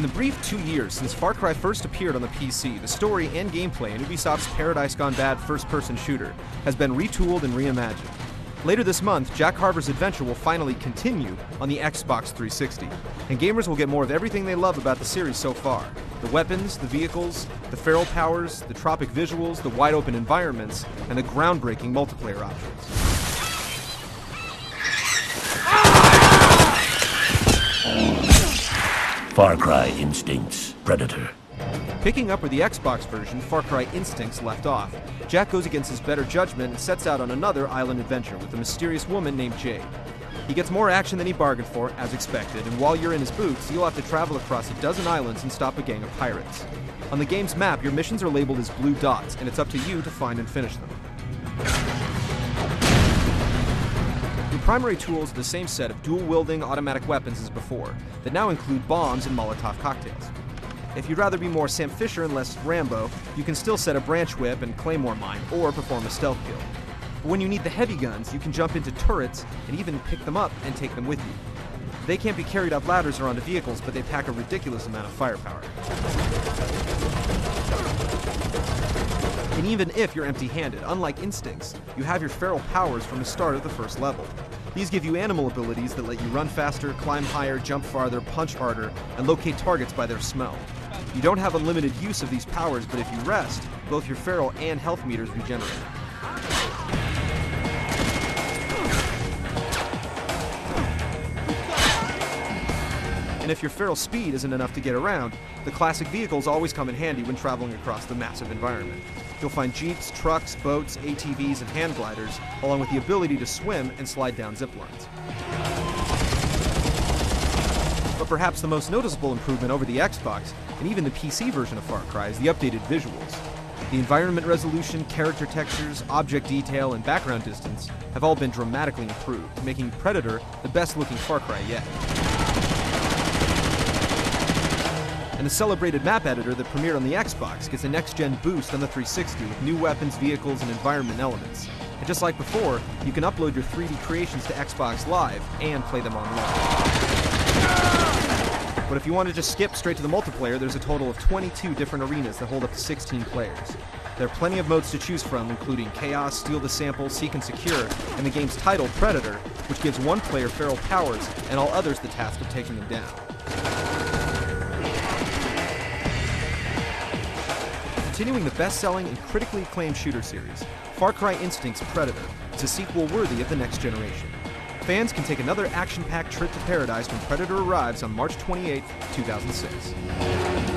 In the brief 2 years since Far Cry first appeared on the PC, the story and gameplay in Ubisoft's Paradise Gone Bad first-person shooter has been retooled and reimagined. Later this month, Jack Harbour's adventure will finally continue on the Xbox 360, and gamers will get more of everything they love about the series so far. The weapons, the vehicles, the feral powers, the tropic visuals, the wide-open environments, and the groundbreaking multiplayer options. Far Cry Instincts, Predator. Picking up where the Xbox version, Far Cry Instincts, left off, Jack goes against his better judgment and sets out on another island adventure with a mysterious woman named Jade. He gets more action than he bargained for, as expected, and while you're in his boots, you'll have to travel across a dozen islands and stop a gang of pirates. On the game's map, your missions are labeled as blue dots, and it's up to you to find and finish them. Your primary tools are the same set of dual-wielding automatic weapons as before, that now include bombs and Molotov cocktails. If you'd rather be more Sam Fisher and less Rambo, you can still set a branch whip and claymore mine, or perform a stealth kill. But when you need the heavy guns, you can jump into turrets and even pick them up and take them with you. They can't be carried up ladders or onto vehicles, but they pack a ridiculous amount of firepower. And even if you're empty-handed, unlike Instincts, you have your feral powers from the start of the first level. These give you animal abilities that let you run faster, climb higher, jump farther, punch harder, and locate targets by their smell. You don't have unlimited use of these powers, but if you rest, both your feral and health meters regenerate. And if your feral speed isn't enough to get around, the classic vehicles always come in handy when traveling across the massive environment. You'll find jeeps, trucks, boats, ATVs, and hand gliders, along with the ability to swim and slide down zip lines. But perhaps the most noticeable improvement over the Xbox, and even the PC version of Far Cry, is the updated visuals. The environment resolution, character textures, object detail, and background distance have all been dramatically improved, making Predator the best-looking Far Cry yet. And the celebrated map editor that premiered on the Xbox gets a next-gen boost on the 360 with new weapons, vehicles, and environment elements. And just like before, you can upload your 3D creations to Xbox Live and play them online. But if you want to just skip straight to the multiplayer, there's a total of 22 different arenas that hold up to 16 players. There are plenty of modes to choose from, including Chaos, Steal the Sample, Seek and Secure, and the game's title, Predator, which gives one player feral powers and all others the task of taking them down. Continuing the best-selling and critically acclaimed shooter series, Far Cry Instincts Predator is a sequel worthy of the next generation. Fans can take another action-packed trip to paradise when Predator arrives on March 28, 2006.